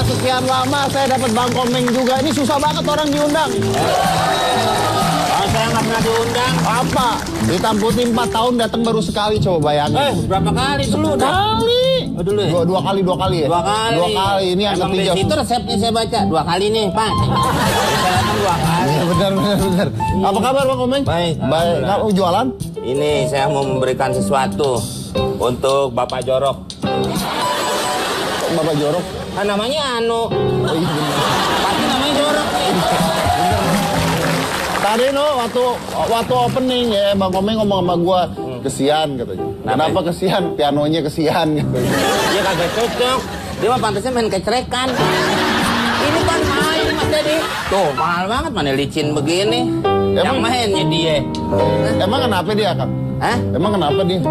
sekian lama saya dapat Bang Komeng juga. Ini susah banget orang diundang. Saya nggak pernah diundang. Apa? Ditamputin 4 tahun datang baru sekali, coba bayangin. Berapa kali dulu? Kali. Oh, dulu ya? Dua kali ya? 2 kali. 2 kali. Ini yang ketiga. ketiga. Itu resepnya saya baca 2 kali nih, Pak. Saya datang 2 kali. Benar. Apa kabar Bang Komeng? Baik. Baik. Kamu jualan? Ini saya mau memberikan sesuatu untuk Bapak Jorok. Bapak Jorok? Kan namanya Anu. Oh iya benar. Pasti namanya Jorok nih. Tadi waktu opening ya Bang Komeng ngomong sama gua kesian katanya. Kenapa kesian? Pianonya kesian katanya. Dia kagak cocok. Dia mah pantasnya main kecrekan. Ini kan main Mas Dedi. Tuh mahal banget mana licin begini. Yang mainnya dia. Emang kenapa dia Kang? Hah? Emang kenapa dia?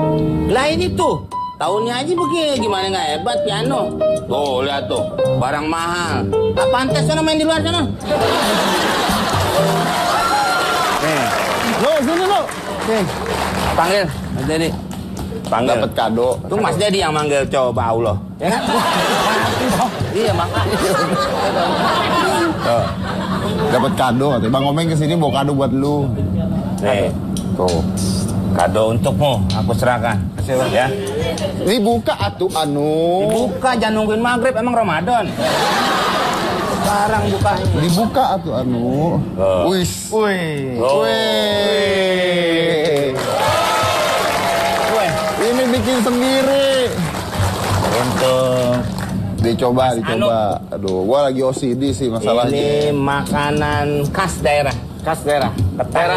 Lah ini tuh tahunnya aja begini, gimana nggak hebat piano? Tuh lihat tuh, barang mahal. Tak pantas sana main di luar sana. Nih, Lo sini lo. nih, panggil Mas Dedi. Panggil. Dapat kado. Tuh Mas Dedi yang manggil coba Allah. Ya kan? Iya makanya. Dapat kado katanya. Bang Komeng kesini bawa kado buat lu. Nih, Tuh. kado untukmu, aku serahkan. Kasih ya. Ini buka atuh Anu. Buka, jangan nungguin maghrib, emang Ramadan. Sekarang bukanya. Dibuka atuh Anu. Wis. Wih. Wih. Ini bikin sendiri. Untuk Dicoba. Aduh, gua lagi OCD sih masalahnya. ini makanan khas daerah. Daerah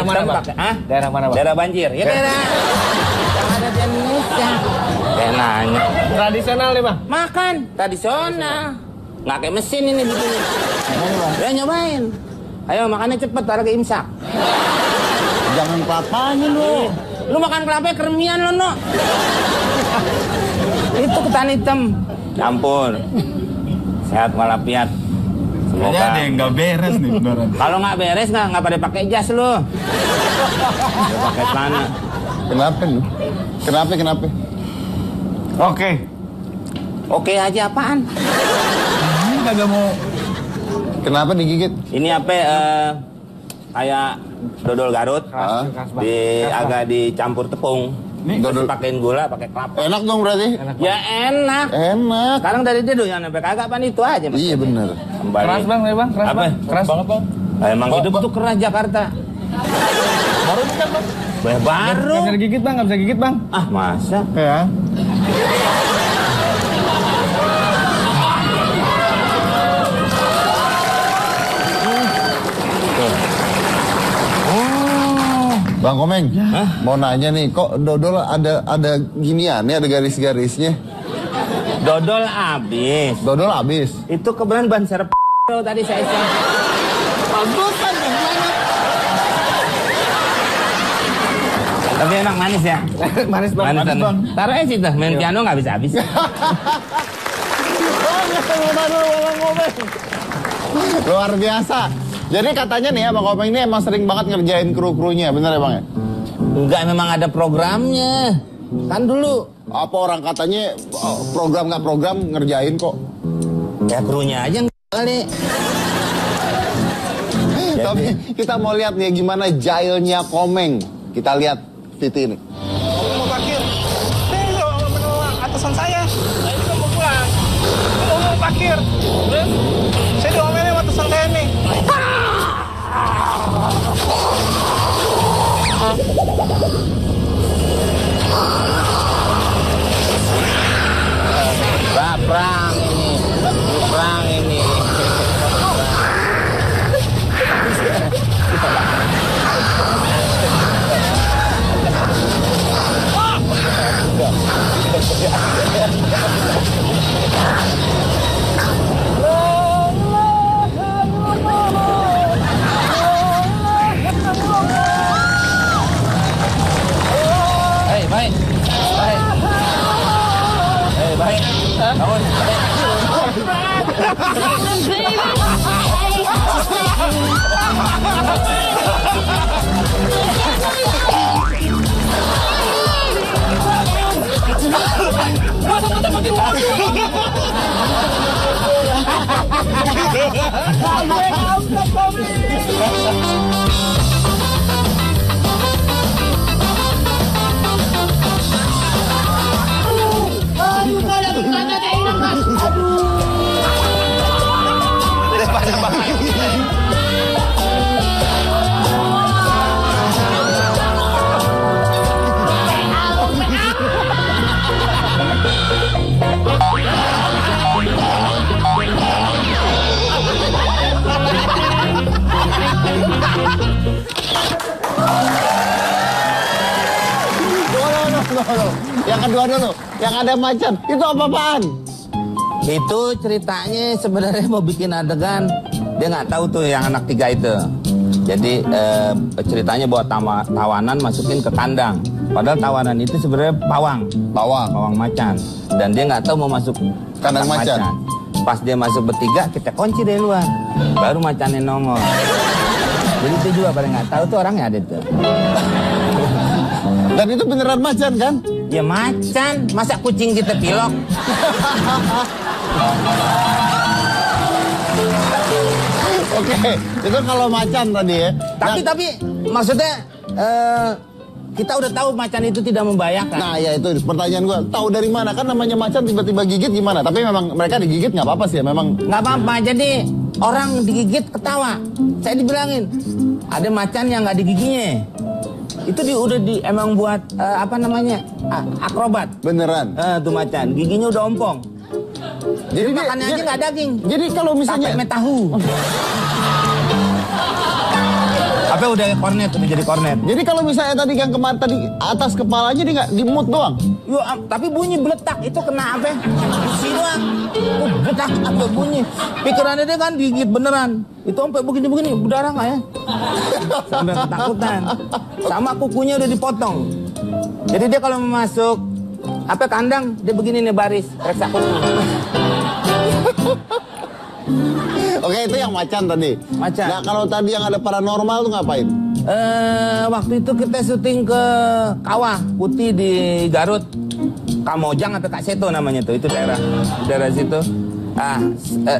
mana, Bang? Daerah mana, Bang? Daerah banjir. Ya daerah. Yang ada di Indonesia. Nanya. Tradisional nih, Bang. Makan tradisional. Nggak kayak mesin ini begini. Ya nyobain. Ayo makannya cepet, taruh ke imsak. Jangan kelapanya lu. Lu makan kelapa kermian lo, no. Itu ketan hitam. Campur. Sehat walafiat. Semoga ada yang nggak beres nih beneran. kalau nggak beres nggak pada pakai jas lo. Pakai celana. Kenapa nih? Kenapa? Oke aja apaan? Ini kagak mau. Kenapa digigit? Ini apa? Kayak dodol Garut. Agak dicampur tepung. Nih, dodol Pakein gula, pakai kelapa. enak dong berarti? Ya enak. Enak. Sekarang dari dia doyan sampai kagak pan itu aja. Mas. Iya bener. Kembali. Keras, Bang, ya, Bang. Keras, Apa? Bang. Keras banget, Bang. Emang hidup tuh keras Jakarta. Baru kan, Bang. Baru. Nggak bisa digigit, Bang. Nggak bisa gigit, Bang. Ah masa? Ya. Bang Komeng, mau nanya nih, kok dodol ada giniannya, ada garis-garisnya? Dodol habis. Dodol habis. Itu kebetulan ban serep tadi saya iseng. Bagusan gimana? Tapi enak manis ya. Manis, Bang. Manis, Bang. Taruh aja situ, main piano nggak bisa habis. Luar biasa. Jadi katanya nih ya Bang Komeng ini emang sering banget ngerjain kru-krunya, bener ya Bang ya? Enggak, memang ada programnya. Kan dulu Apa orang katanya program nggak program ngerjain kok? ya krunya aja kali. Tapi kita mau lihat nih gimana jailnya Komeng. Kita lihat VT ini. Mau parkir. Saya nggak menolak atasan saya. Saya juga mau pulang. Mau parkir. Terus saya diomelin sama atasan saya nih. Perang ini. Baik. Bangun. Daripada bahaya. No. Yang kedua dulu, yang ada macan. Itu apa-apaan? Itu ceritanya sebenarnya mau bikin adegan. Dia nggak tahu tuh yang anak 3 itu. Jadi ceritanya buat tawanan masukin ke kandang. Padahal tawanan itu sebenarnya pawang macan. Dan dia nggak tahu mau masuk Kandang macan. Pas dia masuk bertiga, kita kunci dari luar. Baru macannya nongol. Jadi itu juga pada nggak tahu tuh orangnya ada tuh. Dan itu beneran macan kan? Ya macan, masa kucing kita pilok? Oke, itu kalau macan tadi ya. Tapi maksudnya kita udah tahu macan itu tidak membahayakan. Nah ya itu pertanyaan gua. Tahu dari mana? Kan namanya macan tiba-tiba gigit gimana? Tapi memang mereka digigit nggak apa-apa sih ya. Memang Nggak apa-apa, jadi orang digigit ketawa. Saya dibilangin, ada macan yang nggak digiginya. Itu emang buat akrobat. beneran. Tuh macan, giginya udah ompong. Jadi makannya aja nggak daging. Jadi kalau misalnya Sampai tahu. Apa udah kornet, udah jadi kornet. Jadi kalau misalnya tadi yang kemarin tadi atas kepalanya dia nggak dimut doang. Yo, tapi bunyi beletak itu kena apa? Besi doang. Beletak apa bunyi? Pikirannya dia kan digigit beneran. Itu sampai begini-begini berdarah nggak ya? Sampai ketakutan. Sama kukunya udah dipotong. Jadi dia kalau masuk kandang dia begini nih baris, reksa kuku. Oke, itu yang macan tadi. Macan. Nah, kalau tadi yang ada paranormal tuh ngapain? Waktu itu kita syuting ke Kawah Putih di Garut. Kamojang atau Kak Seto namanya tuh, itu daerah situ.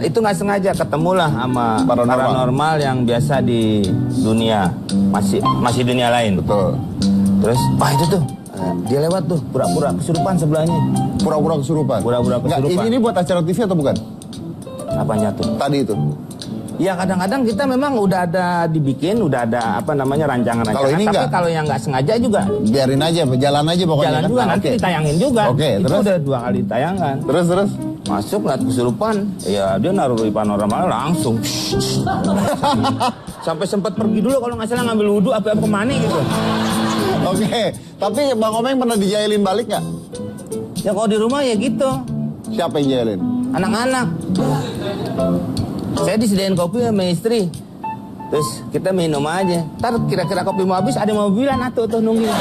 Itu nggak sengaja ketemulah sama paranormal yang biasa di dunia, masih dunia lain. Betul. Terus, itu tuh dia lewat tuh, pura-pura kesurupan sebelahnya. Pura-pura kesurupan. Nggak, ini buat acara TV atau bukan? Apanya tuh? Tadi itu. Ya kadang-kadang kita memang udah ada dibikin, udah ada rancangan-rancangan. Kalau ini tapi enggak? Kalau yang nggak sengaja juga Biarin aja, jalan aja pokoknya. jalan juga, nanti ditayangin juga. Oke, itu terus? udah 2 kali ditayangkan. Terus. Masuk lihat kesurupan, ya dia naruh di panorama langsung. Sampai sempat pergi dulu kalau nggak salah ngambil wudhu apa kemana gitu. Oke, tapi Bang Omeng pernah dijailin balik nggak? Ya kalau di rumah ya gitu, Siapa yang jailin? anak-anak. Saya disediain kopi sama istri. Terus kita minum aja. Ntar kira-kira kopi mau habis ada mobilan tuh nungguin.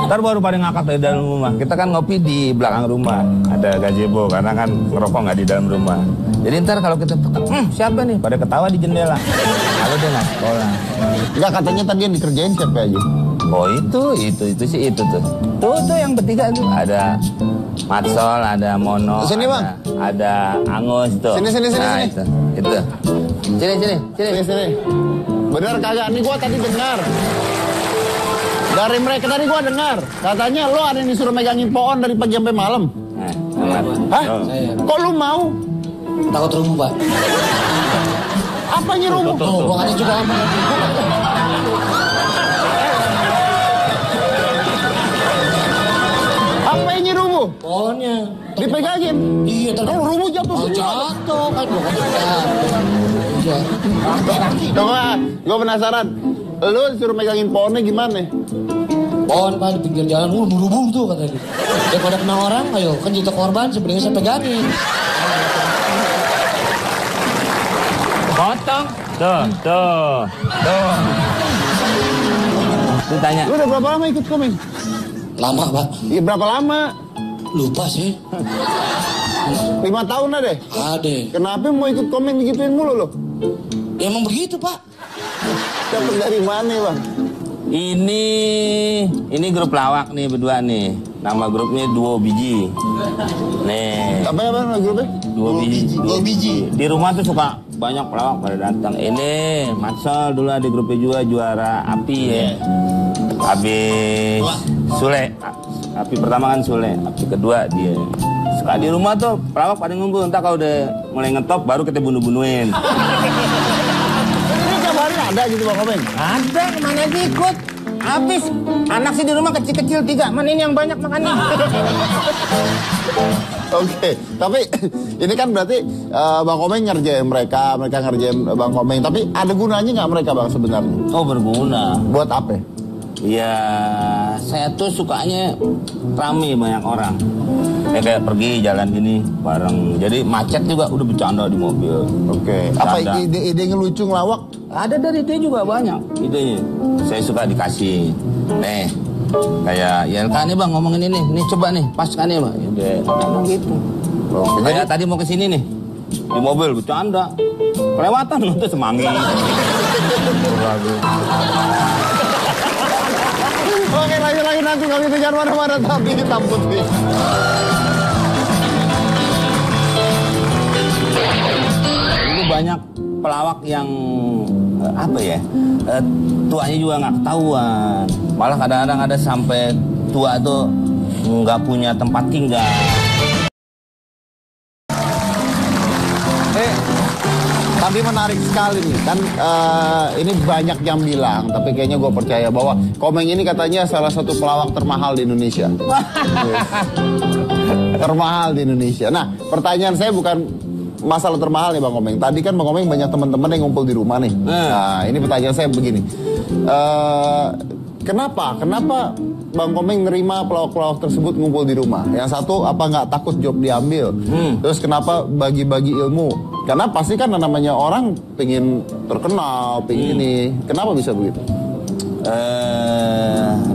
Ntar baru pada ngakak dari dalam rumah. Kita kan ngopi di belakang rumah. Ada gazebo karena kan ngerokok nggak di dalam rumah. Jadi ntar kalau kita siapa nih? Pada ketawa di jendela. Kalau dia nggak sekolah. Enggak, katanya tadi yang dikerjain siapa aja? Oh itu sih itu tuh. Tuh yang bertiga tuh. Ada Matsol, ada Mono. Sini, Bang. Ada Angus tuh. Sini. Nah, itu. Sini. Bener kagak? Nih gua tadi dengar. Dari mereka tadi gua dengar. Katanya lo ada yang disuruh megangin pohon dari pagi sampai malam. Nah, Hah? Saya. Kok lu mau? Takut rubuh, Pak. Apanya rubuh? Tuh, bongkarnya juga aman. Apanya rubuh? Pohonnya. Dipegangin? Iya, Kalau rubuh jatuh Oh, semua. jatuh kan bongkarnya. Iya. Coba, gua penasaran. Lu disuruh megangin pohonnya gimana? Pohon Pak di pinggir jalan, rubuh tuh katanya. Daripada kena orang, ayo kan jatuh korban sebenarnya saya pegangin. potong. Tuh. Lu tanya. Lu udah berapa lama ikut komeng? Lama Pak. Iya, berapa lama? Lupa sih. 5 tahun lah deh. Ada. Kenapa mau ikut komeng digituin mulu lo? Ya, emang begitu Pak. Dapat dari mana, Bang? Ini grup lawak nih berdua nih. Nama grupnya Duo Biji. Nih. Apa grupnya? Duo biji. Di rumah tuh suka banyak pelawak pada datang. Ini Matsal dulu ada grupnya juga juara api ya. Habis Sule. Api pertama kan Sule, api kedua dia. Suka di rumah tuh pelawak pada ngumpul. Entah kalau udah mulai ngetop baru kita bunuh-bunuhin. Ini kabarnya ada gitu Bang Komeng? Ada, kemana aja ikut. Habis, anak sih di rumah kecil-kecil 3. Mana ini yang banyak makannya. Oke, tapi ini kan berarti Bang Komeng ngerjain mereka ngerjain Bang Komeng. Tapi ada gunanya nggak mereka Bang sebenarnya? Oh berguna. Buat apa? Ya, saya tuh sukanya rame banyak orang. Kayak pergi jalan gini bareng. Jadi macet juga udah bercanda di mobil. Oke. Apa ide ngelucu ngelawak? Ada dari dia juga banyak idenya. Saya suka dikasih. Nih, kayak YLK nih Bang ngomongin ini. Nih coba nih, paskan ya Bang. Udah, emang gitu. Oke. Kayak tadi mau kesini nih. Di mobil bercanda. Kelewatan itu semanggi. Oke, lanjut lagi nanti kalau itu jangan mana-mana tapi hitam putih. Ini banyak pelawak yang apa ya, tuanya juga nggak ketahuan. Malah kadang-kadang ada sampai tua tuh nggak punya tempat tinggal. Tapi menarik sekali nih kan, ini banyak yang bilang, tapi kayaknya gue percaya bahwa Komeng ini katanya salah satu pelawak termahal di Indonesia. Termahal di Indonesia. Nah, pertanyaan saya bukan masalah termahal nih Bang Komeng. Tadi kan Bang Komeng banyak teman-teman yang ngumpul di rumah nih. Nah, ini pertanyaan saya begini. Kenapa Bang Komeng nerima pelawak-pelawak tersebut ngumpul di rumah? Yang satu, apa nggak takut job diambil? Terus kenapa bagi-bagi ilmu? Karena pasti kan namanya orang pengen terkenal, pengen ini. Kenapa bisa begitu?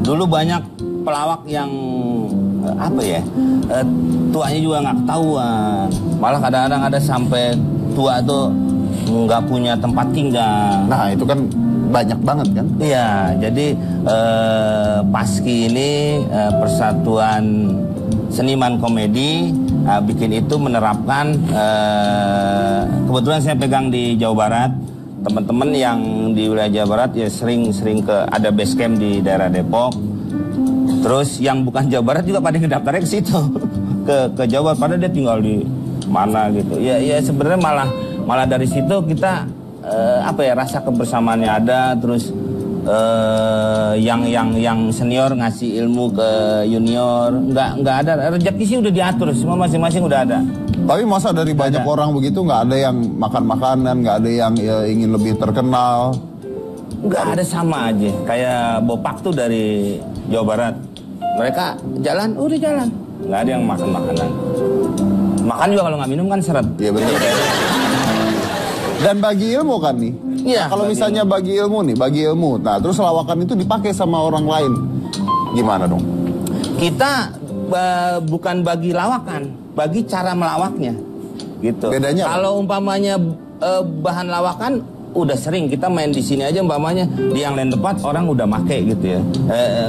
Dulu banyak pelawak yang apa ya, tuanya juga nggak ketahuan. Malah kadang-kadang ada sampai tua tuh nggak punya tempat tinggal. Nah itu kan banyak banget kan? Iya, jadi Paski ini Persatuan Seniman Komedi bikin itu menerapkan, kebetulan saya pegang di Jawa Barat. Teman-teman yang di wilayah Jawa Barat ya sering ada base camp di daerah Depok. Terus yang bukan Jawa Barat juga pada ngedaftarnya ke situ, ke Jawa Barat, padahal dia tinggal di mana gitu. Ya sebenarnya malah dari situ kita apa ya, rasa kebersamaannya ada. Terus yang senior ngasih ilmu ke junior, nggak ada rezeki sih, udah diatur semua, masing-masing udah ada. Tapi masa dari banyak orang begitu nggak ada yang makan makanan, nggak ada yang ingin lebih terkenal? Nggak ada, sama aja. Kayak Bopak tuh dari Jawa Barat, mereka jalan udah jalan, nggak ada yang makan makanan. Makan juga kalau nggak minum kan seret. Iya betul. Dan bagi ilmu kan nih. Iya. Nah, kalau misalnya bagi ilmu. Nah, terus lawakan itu dipakai sama orang lain. Gimana dong? Kita bukan bagi lawakan, bagi cara melawaknya. Gitu. Bedanya kalau umpamanya bahan lawakan udah sering kita main di sini aja, umpamanya di yang lain tempat orang udah make gitu ya.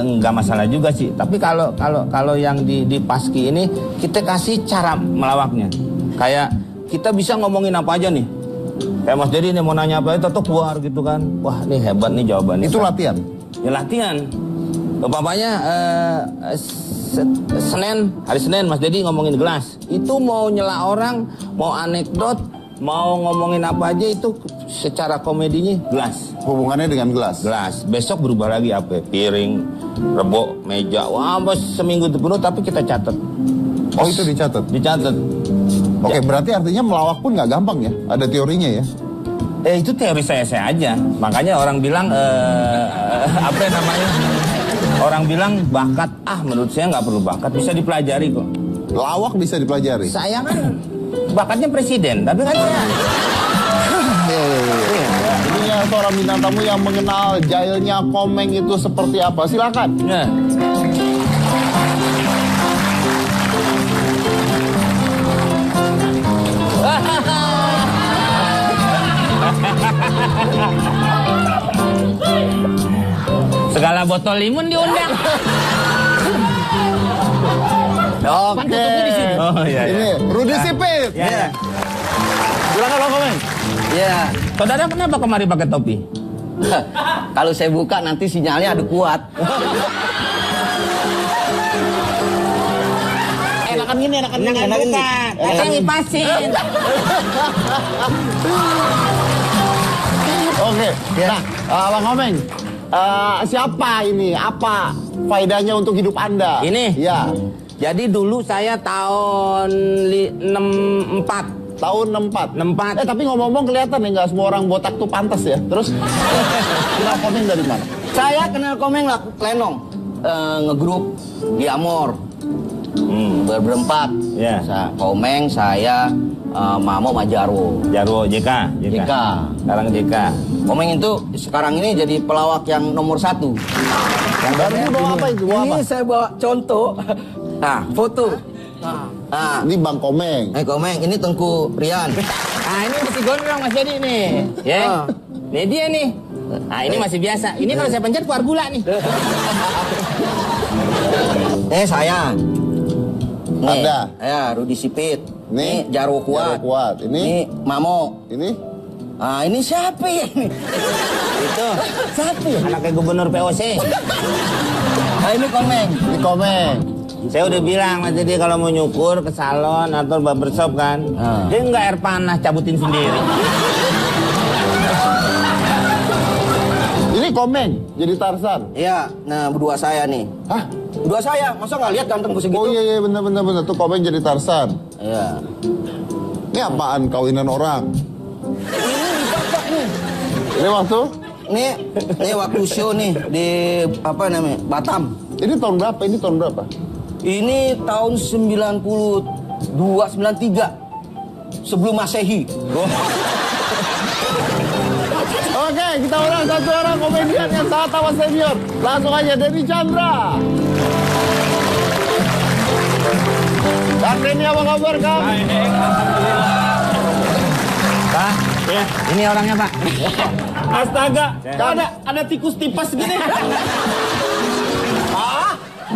Nggak masalah juga sih. Tapi kalau yang di Paski ini kita kasih cara melawaknya. Kayak kita bisa ngomongin apa aja nih. Kayak Mas Dedi nih mau nanya apa, tetap keluar gitu kan. Wah, ini hebat nih jawabannya. Itu latihan? Ya latihan. Umpamanya hari Senin Mas Dedi ngomongin gelas. Itu mau nyela orang, mau anekdot, mau ngomongin apa aja, itu secara komedinya gelas. Hubungannya dengan gelas? Gelas. Besok berubah lagi apa? Piring, rebok, meja. Wah, seminggu itu penuh tapi kita catat. Oh, itu dicatat? Dicatat. Oke, berarti artinya melawak pun nggak gampang ya? Ada teorinya ya? Itu teori saya aja. Makanya orang bilang apa namanya? Orang bilang bakat. Menurut saya nggak perlu bakat, bisa dipelajari kok. Lawak bisa dipelajari? Saya kan bakatnya presiden, tapi kan saya. Ini ya seorang bintang tamu yang mengenal jailnya Komeng itu seperti apa. Silakan. Nah. Segala botol limun diundang. Oke. Oh iya. Ini Rudi Sipit. Ya. Silakan Bang Komeng. Ya, Saudara kenapa kemari pakai topi? kalau saya buka nanti sinyalnya ada kuat. Enakan gini. Saya ngipasin. Oke. Nah, Bang Komeng, siapa ini? Apa faedahnya untuk hidup Anda? Ini? Ya. Jadi dulu saya tahun 64. Tahun 64. 64. Tapi ngomong-ngomong kelihatan nih nggak semua orang botak tuh pantas ya. Terus kenal Komeng dari mana? Saya kenal Komeng lah, Lenong. Ngegrup di Amor. Berempat. Ya. Komeng, saya, Mamo, Majaro. Jarwo JK. Sekarang JK. Komeng itu sekarang ini jadi pelawak yang nomor 1. Yang baru ini bawa apa itu? Bawa apa? Ini saya bawa contoh. Nah, foto. Nah, Ini Bang Komeng. Komeng, ini Tengku Rian. Nah ini masih gondrong Mas Jadi nih. Ya. Ini dia nih. Nah ini masih biasa. Ini kalau saya pencet keluar gula nih. Saya. Nih, Ada. Ya, Rudi Sipit. Nih, Jarwo Kuat. Jarwo Kuat. Ini Mamo. ini Ah, ini siapa ya ini? Itu. Siapa ya? Anaknya gubernur POC. Ah, ini Komeng. ini Komeng. Saya udah bilang Mas Jadi kalau mau nyukur ke salon atau barbershop kan. Dia nggak air panas cabutin sendiri. Ini Komeng jadi Tarzan. Iya, nah berdua saya nih. Hah? Berdua saya, masa nggak lihat ganteng gue segitu? Oh iya benar. Tuh Komeng jadi Tarzan. Iya. Ini apaan kawinan orang? Ini cocok nih. Ini waktu? Ini waktu show nih di apa namanya? Batam. Ini tahun berapa? Ini tahun 92, 93. Sebelum Masehi. Oke, kita undang satu orang komedian yang sangat tawa senior. Langsung aja Denny Chandra. Kang Denny apa kabar Kang? Baik, alhamdulillah. Pak, ya. Ini orangnya Pak. Astaga, kok ada tikus tipas gini?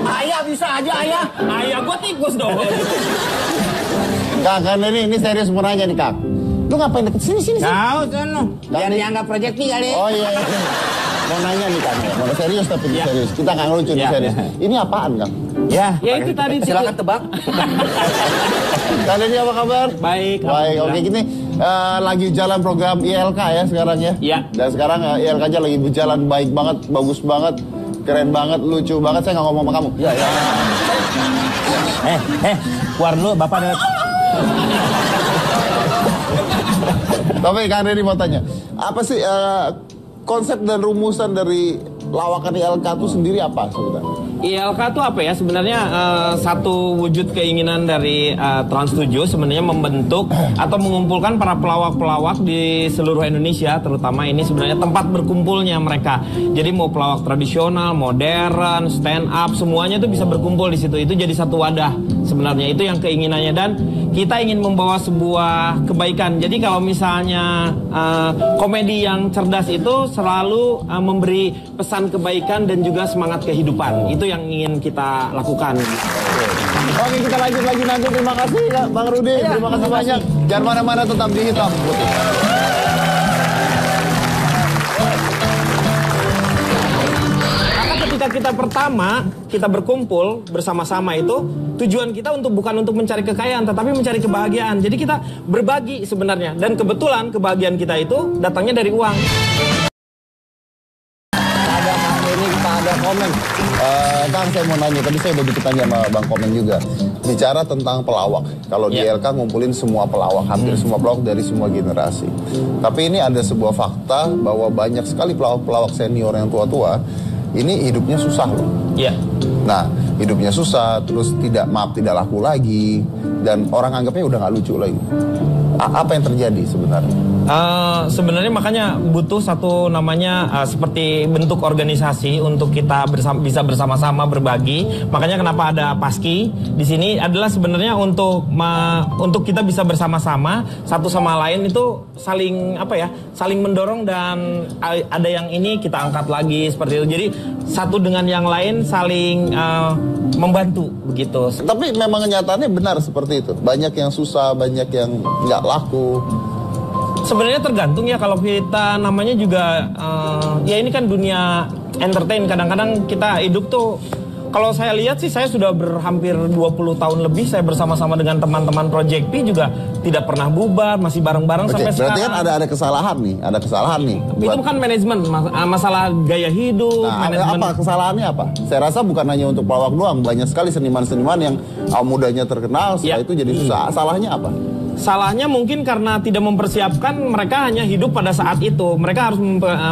Ayah bisa aja ayah. Ayah gua tikus dong. Kang Denny ini serius mau nanya nih Kang. Lu ngapain deket sini? Tahu sono. Biar dianggap project kali. Oh iya. Mau nanya nih Kang. Mau serius tapi serius. Kita nggak ngelucu nih Ya. serius. Ini apaan Kang? Ya. Ya itu tadi Silakan tebak. Kang Denny apa kabar? Baik. Baik, oke gini lagi jalan program ILK ya sekarang ya. Iya. Dan sekarang ILK-nya lagi berjalan baik banget, bagus banget, keren banget, lucu banget. Saya nggak ngomong sama kamu. Ya. Keluar dulu Bapak ada. Tapi Kang Denny mau tanya, apa sih konsep dan rumusan dari lawakan ILK itu sendiri apa sebenarnya? ILK itu apa ya? Sebenarnya satu wujud keinginan dari Trans 7 sebenarnya membentuk atau mengumpulkan para pelawak-pelawak di seluruh Indonesia, terutama ini sebenarnya tempat berkumpulnya mereka. Jadi mau pelawak tradisional, modern, stand up, semuanya itu bisa berkumpul di situ. Itu jadi satu wadah sebenarnya. Itu yang keinginannya dan kita ingin membawa sebuah kebaikan. Jadi kalau misalnya komedi yang cerdas itu selalu memberi pesan kebaikan dan juga semangat kehidupan. Itu yang ingin kita lakukan. Oke, kita lanjut lagi nanti. Terima kasih Bang Rudi, terima kasih banyak. Jangan mana-mana, tetap di Hitam Putih. Karena ketika kita berkumpul bersama-sama itu tujuan kita bukan untuk mencari kekayaan tetapi mencari kebahagiaan. Jadi kita berbagi sebenarnya dan kebetulan kebahagiaan kita itu datangnya dari uang. Ada Kang Denny, kita ada Komeng. Kang, saya mau nanya, tadi saya udah dikit tanya sama Bang Komeng juga. Bicara tentang pelawak. Kalau di ILK ngumpulin semua pelawak, hampir semua pelawak dari semua generasi. Tapi ini ada sebuah fakta bahwa banyak sekali pelawak-pelawak senior yang tua-tua, ini hidupnya susah loh. Iya. Nah, hidupnya susah, terus tidak laku lagi, dan orang anggapnya udah nggak lucu lagi. Apa yang terjadi sebenarnya? Sebenarnya makanya butuh satu namanya seperti bentuk organisasi untuk kita bisa bersama-sama berbagi. Makanya kenapa ada Paski di sini adalah sebenarnya untuk kita bisa bersama-sama satu sama lain itu saling saling mendorong dan ada yang ini kita angkat lagi seperti itu. Jadi satu dengan yang lain saling membantu begitu. Tapi memang kenyataannya benar seperti itu. Banyak yang susah, banyak yang nggak laku. Sebenarnya tergantung ya, kalau kita namanya juga ya ini kan dunia entertain. Kadang-kadang kita hidup tuh, kalau saya lihat sih saya sudah hampir 20 tahun lebih saya bersama-sama dengan teman-teman Project P juga tidak pernah bubar, masih bareng-bareng sampai sekarang. Berarti kan ada kesalahan nih, Itu kan manajemen, masalah gaya hidup, manajemen. Apa kesalahannya apa? Saya rasa bukan hanya untuk pelawak doang, banyak sekali seniman-seniman yang mudanya terkenal, setelah itu jadi susah. Salahnya apa? Salahnya mungkin karena tidak mempersiapkan, mereka hanya hidup pada saat itu. Mereka harus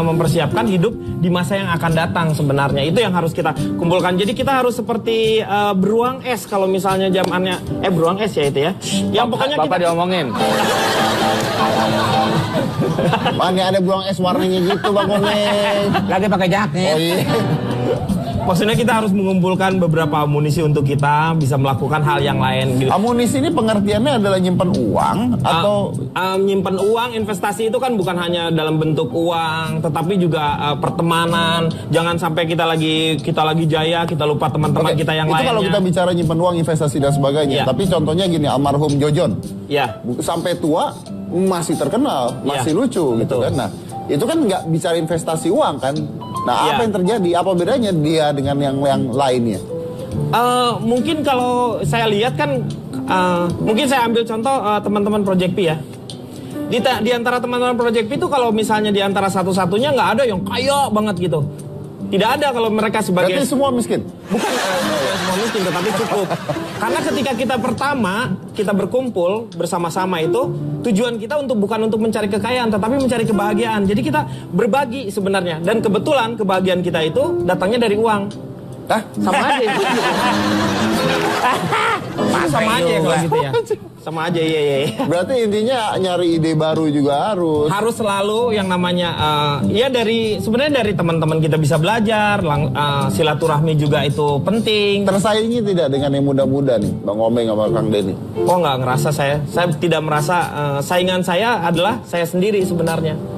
mempersiapkan hidup di masa yang akan datang sebenarnya. Itu yang harus kita kumpulkan. Jadi kita harus seperti beruang es kalau misalnya zamannya beruang es ya itu ya. Yang pokoknya Bapak kita diomongin. Mana ada beruang es warnanya gitu Bang Omeng. Lagi pakai jaket. Oh iya. Maksudnya kita harus mengumpulkan beberapa amunisi untuk kita bisa melakukan hal yang lain gitu. Amunisi ini pengertiannya adalah nyimpen uang atau nyimpen uang, investasi itu kan bukan hanya dalam bentuk uang, tetapi juga pertemanan. Jangan sampai kita lagi jaya, kita lupa teman-teman kita yang lainnya. Itu kalau kita bicara nyimpen uang, investasi dan sebagainya. Tapi contohnya gini, almarhum Jojon. Ya. Sampai tua masih terkenal, masih lucu gitu kan. Nah, itu kan nggak bicara investasi uang kan. Nah, apa yang terjadi? Apa bedanya dia dengan yang lainnya? Mungkin kalau saya lihat kan, mungkin saya ambil contoh teman-teman Project P ya. Di antara teman-teman Project P itu kalau misalnya di antara satu-satunya nggak ada yang kaya banget gitu. Tidak ada kalau mereka sebagai... Berarti semua miskin? Bukan semua miskin, tetapi cukup. Karena ketika kita berkumpul bersama-sama itu, tujuan kita bukan untuk mencari kekayaan, tetapi mencari kebahagiaan. Jadi kita berbagi sebenarnya. Dan kebetulan kebahagiaan kita itu datangnya dari uang. Hah? Sama aja itu. Sama aja kalau gitu ya. Sama aja, iya. Berarti intinya nyari ide baru juga harus Selalu yang namanya sebenarnya dari teman-teman kita bisa belajar, silaturahmi juga itu penting. Tersaingi tidak dengan yang muda-muda nih, Bang Omeng sama Kang Denny? Oh, nggak ngerasa saya tidak merasa saingan saya adalah saya sendiri sebenarnya.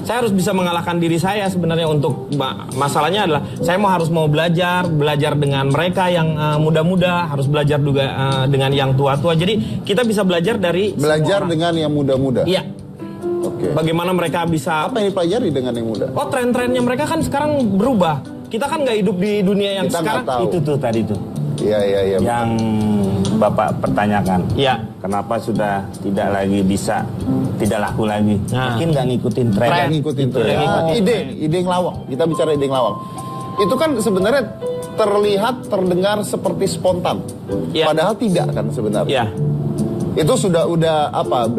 Saya harus bisa mengalahkan diri saya sebenarnya. Untuk masalahnya adalah saya harus belajar dengan mereka yang muda-muda, harus belajar juga dengan yang tua-tua. Jadi kita bisa belajar dengan yang muda-muda. Iya. Oke. Bagaimana mereka bisa... Apa yang dipelajari dengan yang muda? Oh, tren-trennya mereka kan sekarang berubah. Kita kan nggak hidup di dunia yang Kita sekarang. tahu. Itu tuh tadi tuh. Iya. Yang Bapak pertanyakan. Iya. Kenapa sudah tidak laku lagi? Nah. Mungkin nggak ngikutin tren. Nggak ngikutin tren. Ide yang lawak. Kita bicara ide yang lawak. Itu kan sebenarnya terdengar seperti spontan. Ya. Padahal tidak kan sebenarnya. Iya. Itu sudah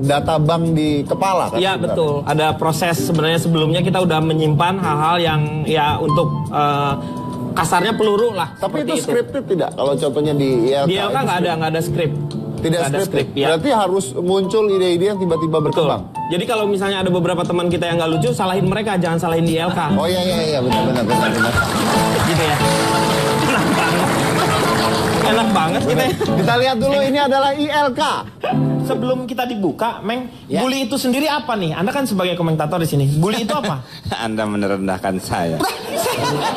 data bank di kepala kan? Iya, sebenarnya? betul. Ada proses sebenarnya sebelumnya kita udah menyimpan hal-hal yang ya untuk kasarnya peluru lah. Tapi itu scripted tidak? Kalau contohnya di ILK. Di ILK nggak ada skrip. Tidak scripted. Ya. Berarti harus muncul ide-ide yang tiba-tiba berkembang. Jadi kalau misalnya ada beberapa teman kita yang nggak lucu, salahin mereka, jangan salahin di ILK. Oh iya, benar. Gitu ya. Enak banget kita. Kita lihat dulu, ini adalah ILK. Sebelum kita dibuka, Meng, bully itu sendiri apa nih? Anda kan sebagai komentator di sini. Bully itu apa? Anda merendahkan saya.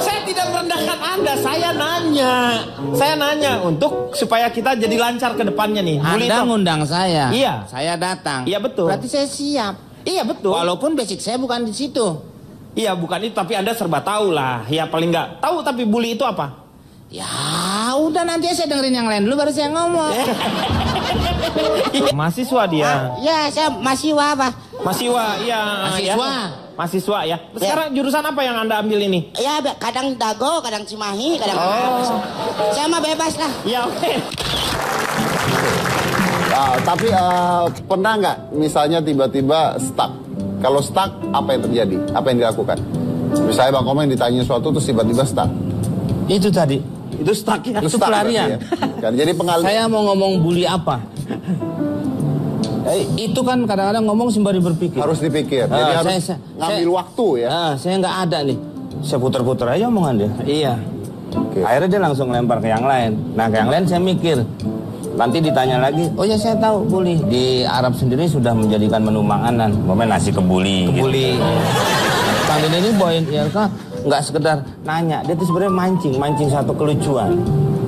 Saya tidak merendahkan Anda, saya nanya untuk supaya kita jadi lancar ke depannya nih. Bully Anda itu... ngundang saya. Iya. Saya datang. Iya, betul. Berarti saya siap. Iya, betul. Walaupun basic saya bukan di situ. Iya, bukan itu, tapi Anda serba tahu lah. Ya paling nggak tahu, tapi bully itu apa? Ya, udah nanti saya dengerin yang lain dulu baru saya ngomong. Mahasiswa dia. Ya, saya mahasiswa apa? Mahasiswa, iya. Mahasiswa. Ya. Mahasiswa ya. Sekarang jurusan apa yang Anda ambil ini? Ya, kadang Dago, kadang Cimahi, kadang saya mah bebas lah. Ya, oke. Tapi pernah nggak misalnya tiba-tiba stuck? Kalau stuck, apa yang terjadi? Apa yang dilakukan? Misalnya Bang Komeng ditanya sesuatu terus tiba-tiba stuck. Itu tadi. Itu stuck ya. Itu pelarian. Ya. Kan, jadi Saya mau ngomong bully apa? Itu kan kadang-kadang ngomong sembari berpikir. Harus dipikir. Jadi harus ngambil waktu ya. Saya nggak ada nih. Saya putar-putar aja omongan dia. Iya. Okay. Akhirnya dia langsung lempar ke yang lain. Nah, ke yang lain saya mikir. Nanti ditanya lagi, oh ya saya tahu Buli. Di Arab sendiri sudah menjadikan menu makanan. Umpamanya nasi kebuli. Kebuli. Gitu. Kang Deni ini bawain ILK nggak sekedar nanya. Dia tuh sebenarnya mancing satu kelucuan.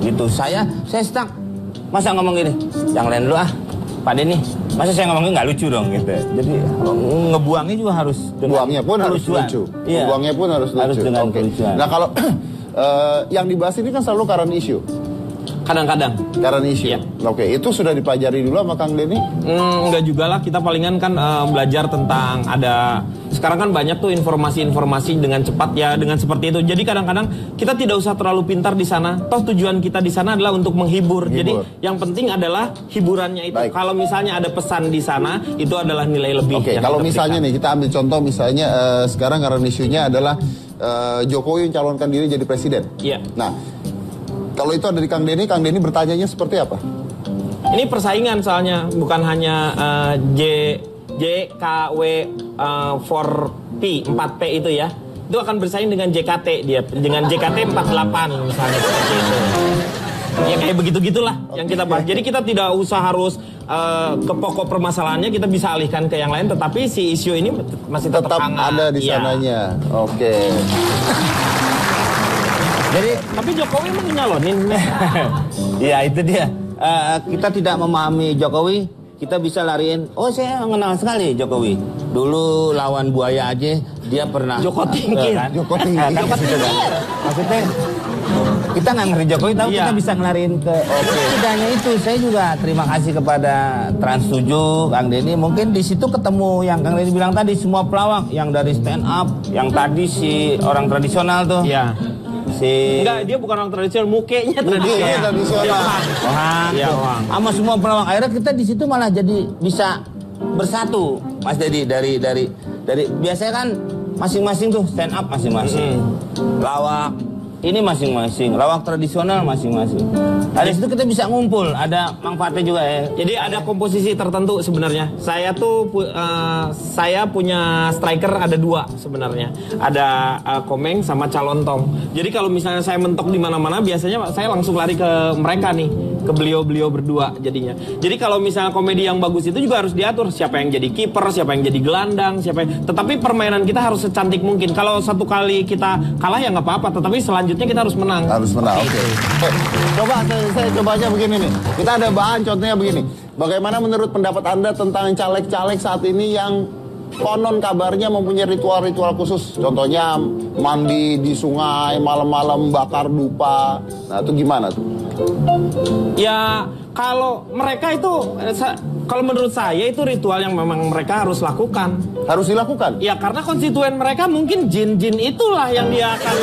Gitu. Saya stuck. Masa ngomong gini? Yang lain dulu ah. Pak Deni, masa saya ngomongin nggak lucu dong gitu. Jadi ngebuangnya juga harus buangnya pun harus lucu. Iya. Buangnya pun harus lucu. Harus dengan kelucuan. Nah kalau yang dibahas ini kan selalu current issue. Kadang-kadang. Current issue. Iya. Oke, itu sudah dipelajari dulu sama Kang Deni? Enggak juga lah, kita palingan kan belajar tentang ada sekarang kan banyak tuh informasi-informasi dengan cepat ya, dengan seperti itu. Jadi kadang-kadang kita tidak usah terlalu pintar di sana. Toh tujuan kita di sana adalah untuk menghibur. Jadi yang penting adalah hiburannya itu. Baik. Kalau misalnya ada pesan di sana, itu adalah nilai lebih. Oke, kalau misalnya nih kita ambil contoh misalnya sekarang current issue-nya adalah Jokowi mencalonkan diri jadi presiden. Iya. Nah, kalau itu ada di Kang Deni bertanyanya seperti apa? Ini persaingan soalnya, bukan hanya JKW 4P itu ya. Itu akan bersaing dengan JKT dia, dengan JKT 48 misalnya seperti itu. Ya kayak begitu-gitulah yang kita bahas. Jadi kita tidak usah harus ke pokok permasalahannya, kita bisa alihkan ke yang lain, tetapi si isu ini masih tetap hangat. Ada di sananya. Oke. Jadi, tapi Jokowi emang nyalonin. Iya itu dia. Kita tidak memahami Jokowi, kita bisa lariin. Oh saya mengenal sekali Jokowi. Dulu lawan buaya aja dia pernah. Joko Tingkir. Kan? Joko Tingkir. Maksudnya kita nggak ngeri Jokowi, tapi Iya. kita bisa ngelariin ke. Tidak hanya itu, saya juga terima kasih kepada Trans 7, Kang Deni. Mungkin di situ ketemu yang Kang Deni bilang tadi, semua pelawak yang dari stand up, yang tadi si orang tradisional tuh. Iya. Enggak, dia bukan orang tradisional, mukanya tradisional. Wah, Iya, Wang. sama semua pelawak. Akhirnya kita di situ malah jadi bisa bersatu, Mas Dedi. Dari biasanya kan masing-masing tuh stand up masing-masing, lawak ini masing-masing, lawak tradisional masing-masing. Dari situ kita bisa ngumpul, ada manfaatnya juga ya. Jadi ada komposisi tertentu sebenarnya. Saya tuh saya punya striker ada 2 sebenarnya. Ada Komeng sama Calontong. Jadi kalau misalnya saya mentok di mana-mana, biasanya saya langsung lari ke mereka nih, ke beliau-beliau berdua jadinya. Jadi kalau misalnya komedi yang bagus itu juga harus diatur, siapa yang jadi kiper, siapa yang jadi gelandang, tetapi permainan kita harus secantik mungkin. Kalau satu kali kita kalah ya nggak apa-apa, tetapi selanjutnya kita harus menang. Harus menang. Oke. Coba saya coba aja begini nih. Kita ada bahan contohnya begini. Bagaimana menurut pendapat Anda tentang caleg-caleg saat ini yang konon kabarnya mempunyai ritual-ritual khusus? Contohnya mandi di sungai, malam-malam bakar dupa. Nah, itu gimana tuh? Ya kalau mereka itu, kalau menurut saya itu ritual yang memang mereka harus lakukan. Harus dilakukan? Ya karena konstituen mereka mungkin jin-jin itulah yang dia akan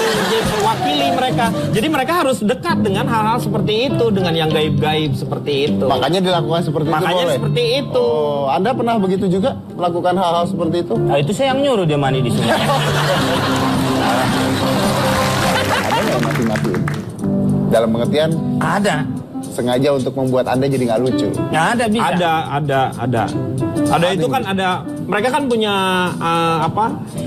mewakili mereka. Jadi mereka harus dekat dengan hal-hal seperti itu, dengan yang gaib-gaib seperti itu. Makanya dilakukan seperti itu Makanya boleh? seperti itu. Oh, Anda pernah begitu juga melakukan hal-hal seperti itu? Nah, itu saya yang nyuruh dia mandi di sungai. Ada nggak mati-matiin? Dalam pengertian Ada. sengaja untuk membuat Anda jadi nggak lucu. Nggak ada bisa. Ada itu kan ada, mereka kan punya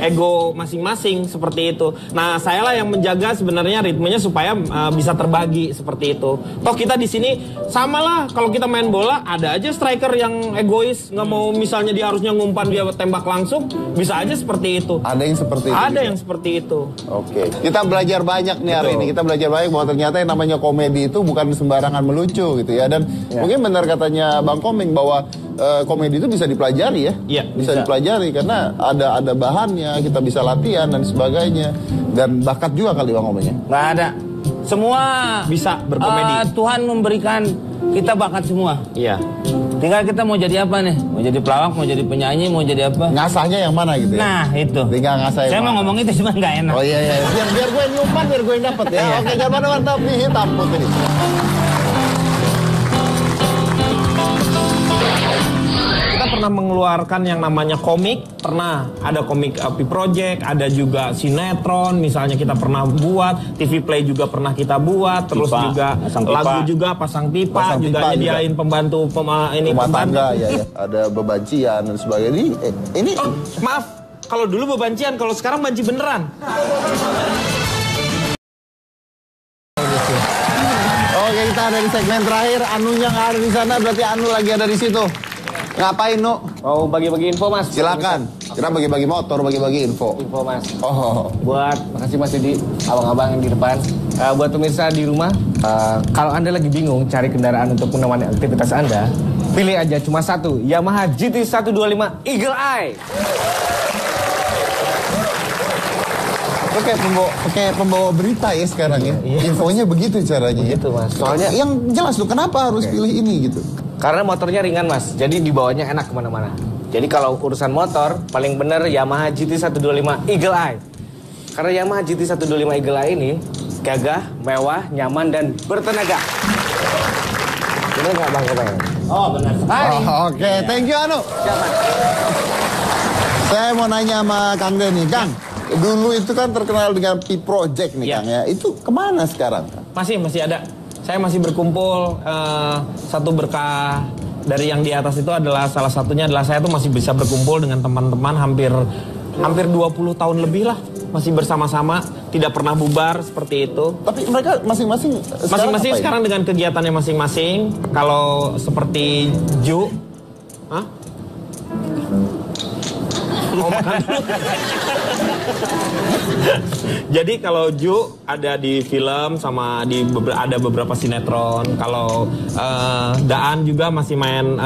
ego masing-masing seperti itu. Nah, saya lah yang menjaga sebenarnya ritmenya supaya bisa terbagi seperti itu. Toh kita di sini sama lah, kalau kita main bola ada aja striker yang egois, nggak mau misalnya dia harusnya ngumpan dia tembak langsung, bisa aja seperti itu. Ada yang seperti itu. Ada juga? yang seperti itu. Oke, kita belajar banyak nih hari ini. Kita belajar banyak bahwa ternyata yang namanya komedi itu bukan sembarangan melucu gitu ya. Dan mungkin benar katanya Bang Komeng bahwa komedi itu bisa dipelajari ya. Iya, bisa dipelajari karena ada bahannya, kita bisa latihan dan sebagainya. Dan bakat juga kali Bang Komeng ya. Nggak ada. Semua Bisa berkomedi. Tuhan memberikan kita bakat semua. Iya. Tinggal kita mau jadi apa nih? Mau jadi pelawak, mau jadi penyanyi, mau jadi apa? Ngasahnya yang mana gitu ya? Nah itu. Tinggal ngasah yang Saya mau mana. ngomong itu cuma nggak enak. Oh iya. Biar gue yang nyumpan, biar gue yang dapet ya. Oke, jangan warna hitam putih. Kita kita pernah mengeluarkan yang namanya komik, pernah ada komik Pi Project, ada juga sinetron, misalnya kita pernah buat, TV Play juga pernah kita buat, terus Pipa, juga lagu juga pasang pipa, juga nyediain pembantu rumah tangga, ya. Ada bebancian dan sebagainya. Ini oh, maaf, kalau dulu bebancian, kalau sekarang banci beneran. Oke, kita ada di segmen terakhir. Anunya nggak ada di sana, berarti Anu lagi ada di situ. Ngapain, Nu? Mau bagi-bagi info, Mas. Silakan. Kira bagi-bagi motor, bagi-bagi info. Info, Mas. Oh. Makasih Mas Yudi, abang-abang yang di depan. Buat pemirsa di rumah, kalau Anda lagi bingung cari kendaraan untuk menemani aktivitas Anda, pilih aja cuma satu, Yamaha GT 125 Eagle Eye. Lo kayak pembawa berita ya sekarang ya. Infonya begitu caranya. Begitu, Mas. Soalnya yang jelas tuh kenapa harus pilih ini gitu. karena motornya ringan, Mas. Jadi dibawanya enak kemana-mana. Jadi kalau urusan motor, paling bener Yamaha GT 125 Eagle Eye. Karena Yamaha GT 125 Eagle Eye ini gagah, mewah, nyaman, dan bertenaga. Bener nggak Bang Kebayang? Oh, benar sekali. Oke, thank you Anu. Siapa? Saya mau nanya sama Kang Denny. Kang, dulu itu kan terkenal dengan Pi Project nih, Kang ya. Itu kemana sekarang? Masih ada. Saya masih berkumpul. Satu berkah dari yang di atas itu adalah salah satunya adalah saya tuh masih bisa berkumpul dengan teman-teman hampir 20 tahun lebih lah. Masih bersama-sama, tidak pernah bubar seperti itu. Tapi mereka masing-masing sekarang dengan kegiatannya masing-masing. Kalau seperti Ju, mau makan dulu. Jadi kalau Ju ada di film sama ada beberapa sinetron. Kalau Daan juga masih main,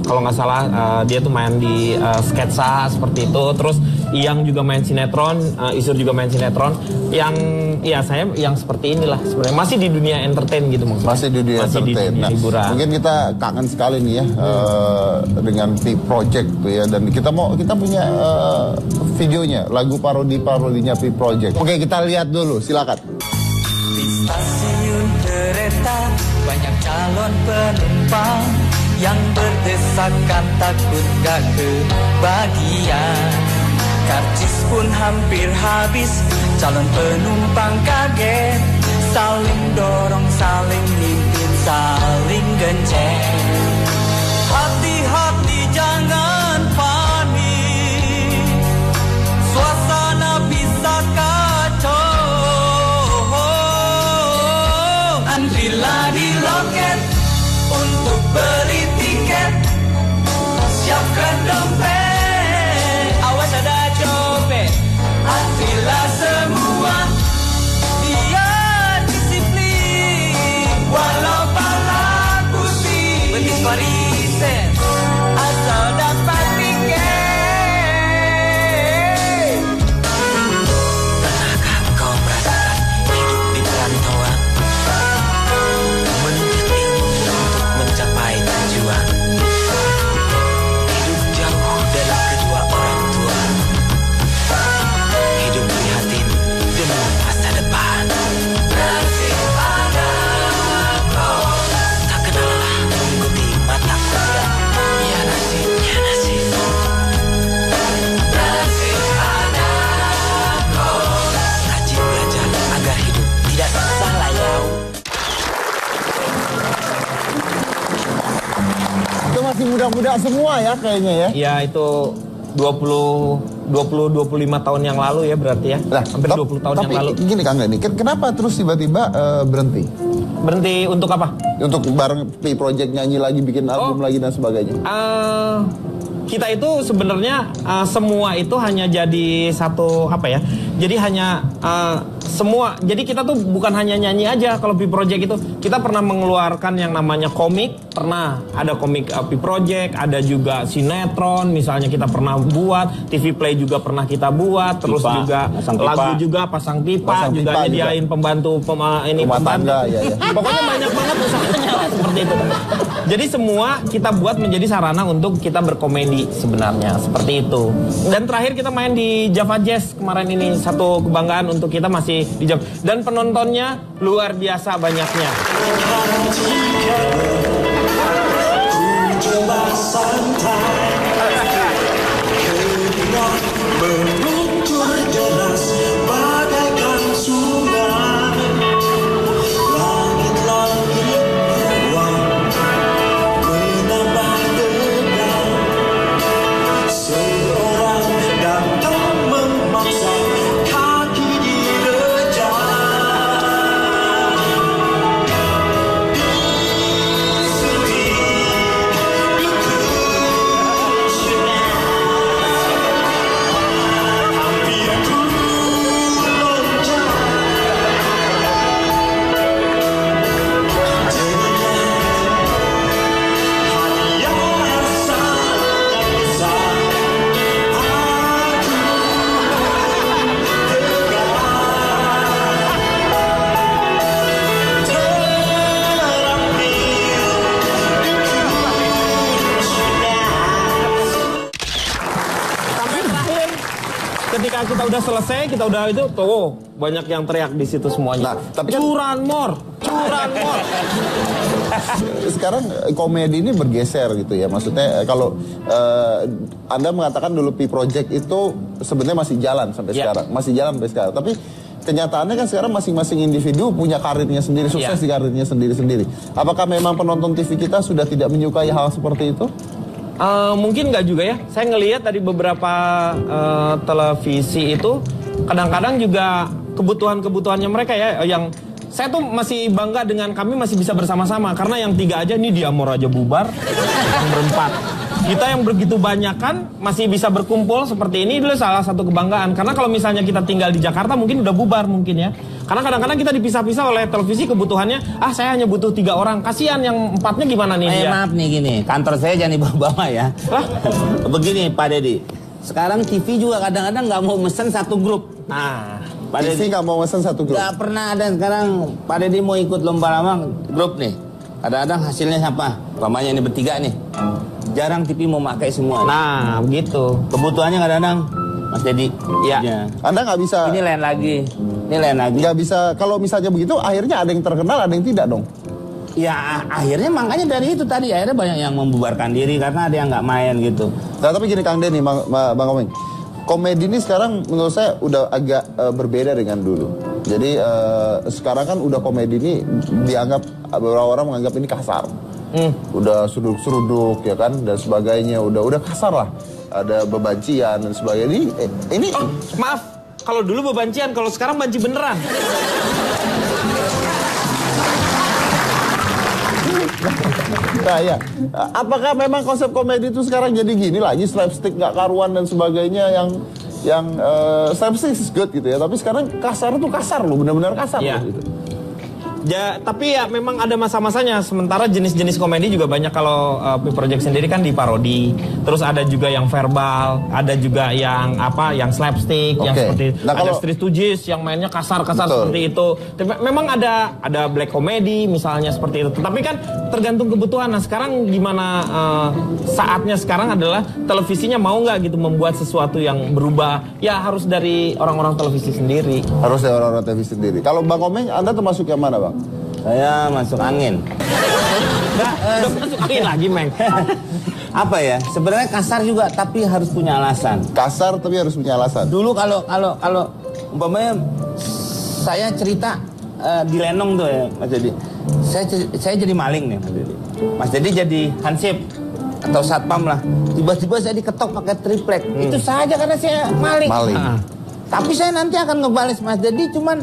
kalau nggak salah dia tuh main di sketsa seperti itu. Terus Iyang juga main sinetron, Isur juga main sinetron. Yang ya saya yang seperti inilah sebenarnya masih di dunia entertain gitu maksudnya. Masih di dunia entertain. Di dunia hiburan. Mungkin kita kangen sekali nih ya dengan Pi Project tuh ya, dan kita punya videonya, lagu parodinya Pi Project. Oke, kita lihat dulu, silakan. Di stasiun kereta banyak calon penumpang yang berdesakan takut gak kebagian. Karcis pun hampir habis, calon penumpang kaget, saling dorong, saling mimpin, saling genceng. Hati-hati jangan panik, suasana bisa kacau. Antrilah di loket untuk beli tiket, siapkan dompet, awas ada copet. Antrilah semua, biar disiplin, walau pala putih, betis warisan, asal dapat tiket. Pernahkah kau merasakan hidup di perantauan, menuntut ilmu untuk mencapai tujuan, hidup jauh dari kedua orang tua, hidup prihatin demi masa depan. Nasib anakku tak kenallah mengikuti mata kuliah, ya nasibnya nasib. Nasib anakku rajin belajar agar hidup tidak susah layau. Itu masih muda-muda semua ya kayaknya ya. Ya itu 25 tahun yang lalu ya berarti ya. Nah, hampir 20 tahun yang lalu. Gini Kang Denny, kenapa terus tiba-tiba berhenti? Berhenti untuk apa? Untuk bareng Pi Project nyanyi lagi, bikin album lagi dan sebagainya. Kita itu sebenarnya semua itu hanya jadi satu apa ya? Jadi hanya semua. Jadi kita tuh bukan hanya nyanyi aja kalau Pi Project itu. Kita pernah mengeluarkan yang namanya komik, pernah ada komik Pi Project, ada juga sinetron, misalnya kita pernah buat, TV Play juga pernah kita buat, terus Pipa, juga lagu juga pasang pipa, juga nyediain pembantu rumah pembantu. tangga, ya. Pokoknya banyak banget usahanya lah seperti itu. Jadi semua kita buat menjadi sarana untuk kita berkomedi sebenarnya seperti itu. Dan terakhir kita main di Java Jazz kemarin ini, satu kebanggaan untuk kita masih di Java. Dan penontonnya luar biasa banyaknya. Coba santai kita udah selesai, kita udah itu, tuh banyak yang teriak di situ semuanya. Nah, tapi kan curanmor. Sekarang komedi ini bergeser gitu ya. Maksudnya kalau Anda mengatakan dulu Pi Project itu sebenarnya masih jalan sampai sekarang, masih jalan sampai sekarang. Tapi kenyataannya kan sekarang masing-masing individu punya karirnya sendiri, sukses di karirnya sendiri-sendiri. Apakah memang penonton TV kita sudah tidak menyukai hal seperti itu? Mungkin nggak juga ya. Saya ngelihat dari beberapa televisi itu kadang-kadang juga kebutuhannya mereka ya. Yang saya tuh masih bangga dengan kami masih bisa bersama-sama karena yang 3 aja ini Diamor aja bubar, yang berempat. Kita yang begitu banyak kan masih bisa berkumpul seperti ini dulu salah satu kebanggaan. Karena kalau misalnya kita tinggal di Jakarta mungkin udah bubar mungkin ya. Karena kadang-kadang kita dipisah-pisah oleh televisi kebutuhannya. Saya hanya butuh 3 orang. Kasihan yang 4-nya gimana nih dia? Maaf nih gini, kantor saya jangan dibawa-bawa ya. Begini Pak Deddy, sekarang TV juga kadang-kadang nggak mau mesen satu grup. Nah, Pak Deddy nggak mau mesen satu grup. Nggak pernah ada sekarang Pak Deddy mau ikut lomba-lomba grup nih. Kadang-kadang hasilnya siapa? Umpamanya ini bertiga nih. Jarang TV mau pakai semua. Nah, begitu. Kebutuhannya kadang-kadang Mas Deddy. Ya. Anda nggak bisa. Ini lain lagi. Nggak bisa. Kalau misalnya begitu, akhirnya ada yang terkenal, ada yang tidak dong. Ya, akhirnya makanya dari itu tadi akhirnya banyak yang membubarkan diri karena ada yang nggak main gitu. Nah, tapi gini Kang Denny, Bang Komeng. Komedi ini sekarang menurut saya udah agak berbeda dengan dulu. Jadi sekarang kan udah komedi ini dianggap beberapa orang menganggap ini kasar. Udah seruduk ya kan dan sebagainya, udah kasar lah. Ada bebancian dan sebagainya. Ini maaf, kalau dulu bebancian, kalau sekarang banci beneran. Nah ya, apakah memang konsep komedi itu sekarang jadi gini lagi, slapstick nggak karuan dan sebagainya yang slapstick is good gitu ya, tapi sekarang kasar tuh kasar loh, benar-benar kasar loh gitu. Ya, tapi ya memang ada masa-masanya. Sementara jenis-jenis komedi juga banyak. Kalau Pi Project sendiri kan diparodi. Terus ada juga yang verbal, ada juga yang yang slapstick, yang seperti ada Three Stooges yang mainnya kasar-kasar seperti itu. Tapi memang ada black comedy misalnya seperti itu. Tapi kan tergantung kebutuhan. Nah, sekarang gimana saatnya sekarang adalah televisinya mau nggak gitu membuat sesuatu yang berubah. Ya harus dari orang-orang televisi sendiri. Harus dari orang-orang televisi sendiri. Kalau Bang Komeng, Anda termasuk yang mana, Bang? Saya masuk angin. Udah masuk angin lagi, Meng. Apa ya? Sebenarnya kasar juga, tapi harus punya alasan. Kasar tapi harus punya alasan. Dulu kalau umpamanya saya cerita di Lenong tuh ya, Mas Deddy. Saya jadi maling nih, Mas Deddy. Mas Deddy jadi hansip atau satpam lah. Tiba-tiba saya diketok pakai triplek. Itu saja karena saya maling. Tapi saya nanti akan ngebales Mas Deddy, cuman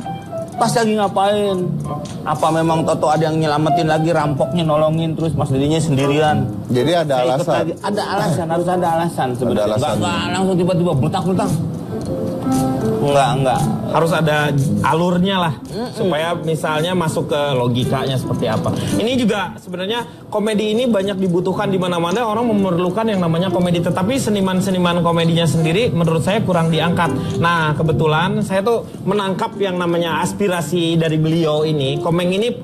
pas lagi ngapain? Apa memang Toto ada yang nyelamatin lagi, rampoknya nolongin, terus Mas Dedinya sendirian? Jadi ada alasan. Ada alasan, harus ada alasan sebenarnya. Enggak langsung tiba-tiba brutak-brutak. Enggak. Harus ada alurnya lah. Supaya misalnya masuk ke logikanya seperti apa. Ini juga sebenarnya komedi ini banyak dibutuhkan di mana-mana. Orang memerlukan yang namanya komedi. Tetapi seniman-seniman komedinya sendiri menurut saya kurang diangkat. Nah, kebetulan saya tuh menangkap yang namanya aspirasi dari beliau ini. Komeng ini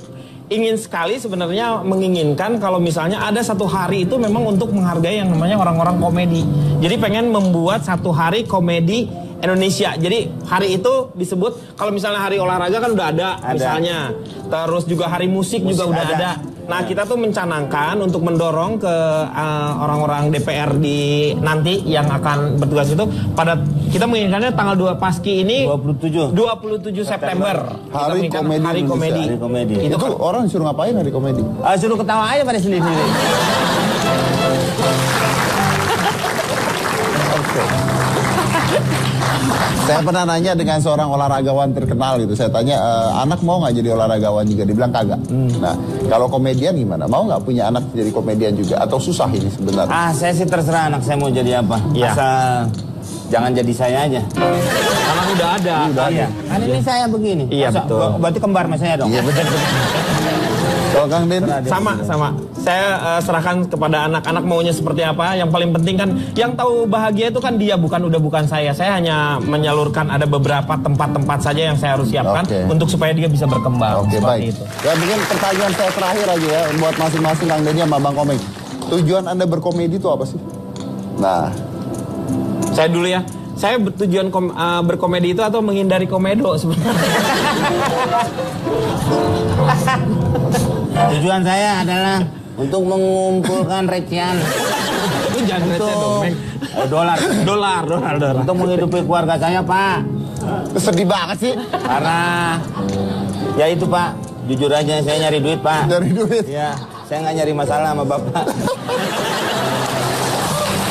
ingin sekali sebenarnya menginginkan kalau misalnya ada satu hari itu memang untuk menghargai yang namanya orang-orang komedi. Jadi pengen membuat satu hari komedi Indonesia. Jadi hari itu disebut, kalau misalnya hari olahraga kan udah ada. Misalnya. Terus juga hari musik juga udah ada. Nah, kita tuh mencanangkan untuk mendorong ke orang-orang DPR di nanti yang akan bertugas itu pada kita menginginkannya tanggal 2 Paski ini 27 September. Hari komedi. Itu kan orang disuruh ngapain hari komedi? Suruh ketawa aja pada sendiri-sendiri. Saya pernah nanya dengan seorang olahragawan terkenal gitu. Saya tanya, anak mau nggak jadi olahragawan juga? Dibilang kagak. Nah, kalau komedian gimana? Mau nggak punya anak jadi komedian juga? Atau susah ini sebenarnya? Saya sih terserah anak saya mau jadi apa. Asal jangan jadi saya aja. Karena udah ada. Kan ini saya begini. Iya, betul. Berarti kembar sama saya dong. Iya, betul. Kalau Kang Den? Sama. Saya serahkan kepada anak-anak maunya seperti apa. Yang paling penting kan, yang tahu bahagia itu kan dia, bukan saya. Saya hanya menyalurkan ada beberapa tempat-tempat saja yang saya harus siapkan untuk supaya dia bisa berkembang. Baik. Itu. Ya mungkin pertanyaan saya terakhir aja ya buat masing-masing Kang Den sama Bang Komeng. Tujuan Anda berkomedi itu apa sih? Nah, saya dulu ya. saya tujuan berkomedi itu atau menghindari komedo sebenarnya. Tujuan saya adalah untuk mengumpulkan recehan. Itu jangan receh dong, Meng. Dolar. Untuk menghidupi keluarga saya, Pak. Sedih banget sih. Karena ya itu, Pak. Jujur aja saya nyari duit, Pak. Dari duit. Ya, saya nggak nyari masalah sama Bapak.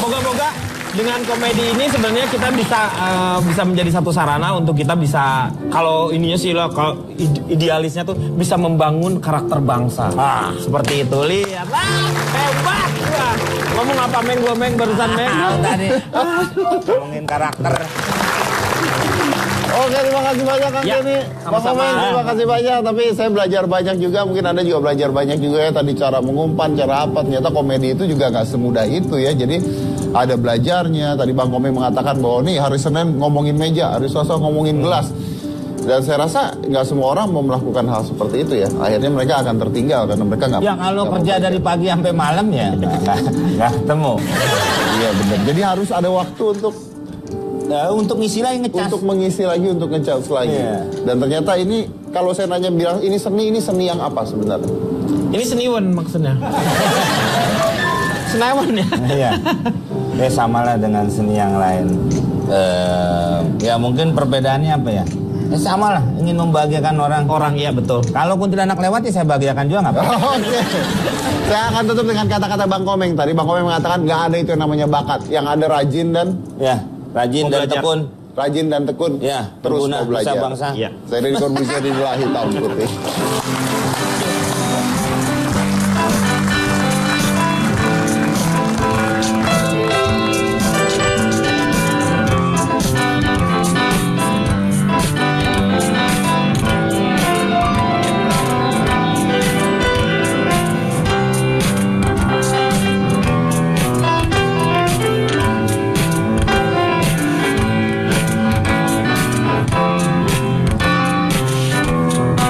Moga-moga dengan komedi ini sebenarnya kita bisa menjadi satu sarana untuk kita bisa, kalau ininya sih lah, kalau idealisnya tuh bisa membangun karakter bangsa. Seperti itu, lihatlah, hebat. Wah, ngomong apa Meng, gua Meng barusan Meng. Tadi ngomongin karakter. Oke, terima kasih banyak Kang Ya, Kenny. sama-sama. Terima kasih banyak. Tapi saya belajar banyak juga. Mungkin Anda juga belajar banyak juga ya. Tadi cara mengumpan, cara apa. Ternyata komedi itu juga nggak semudah itu ya. Jadi ada belajarnya. Tadi Bang Komeng mengatakan bahwa nih hari Senin ngomongin meja, hari Selasa ngomongin gelas. Dan saya rasa nggak semua orang mau melakukan hal seperti itu ya. Akhirnya mereka akan tertinggal karena mereka nggak. Ya kalau kerja dari pagi sampai malam ya nggak ketemu. Iya benar. Jadi harus ada waktu untuk ngisi lagi ngecas. Untuk mengisi lagi, untuk ngecas lagi. Iya. Dan ternyata ini kalau saya nanya bilang ini seni yang apa sebenarnya? Ini seniwan maksudnya. Senawan ya. Iya. Ya samalah dengan seni yang lain. Ya mungkin perbedaannya apa ya? Ya sama lah, ingin membahagiakan orang. Iya betul. Kalau kuntilanak lewat ya saya bahagiakan juga nggak apa-apa. Oke. Saya akan tutup dengan kata-kata Bang Komeng. Tadi Bang Komeng mengatakan nggak ada itu yang namanya bakat. Yang ada rajin dan Rajin dan tekun. Rajin dan tekun. Ya, Terus berguna, mau belajar. bisa bangsa. Ya. Saya dari Korbusier di Lahi Tahun Putih.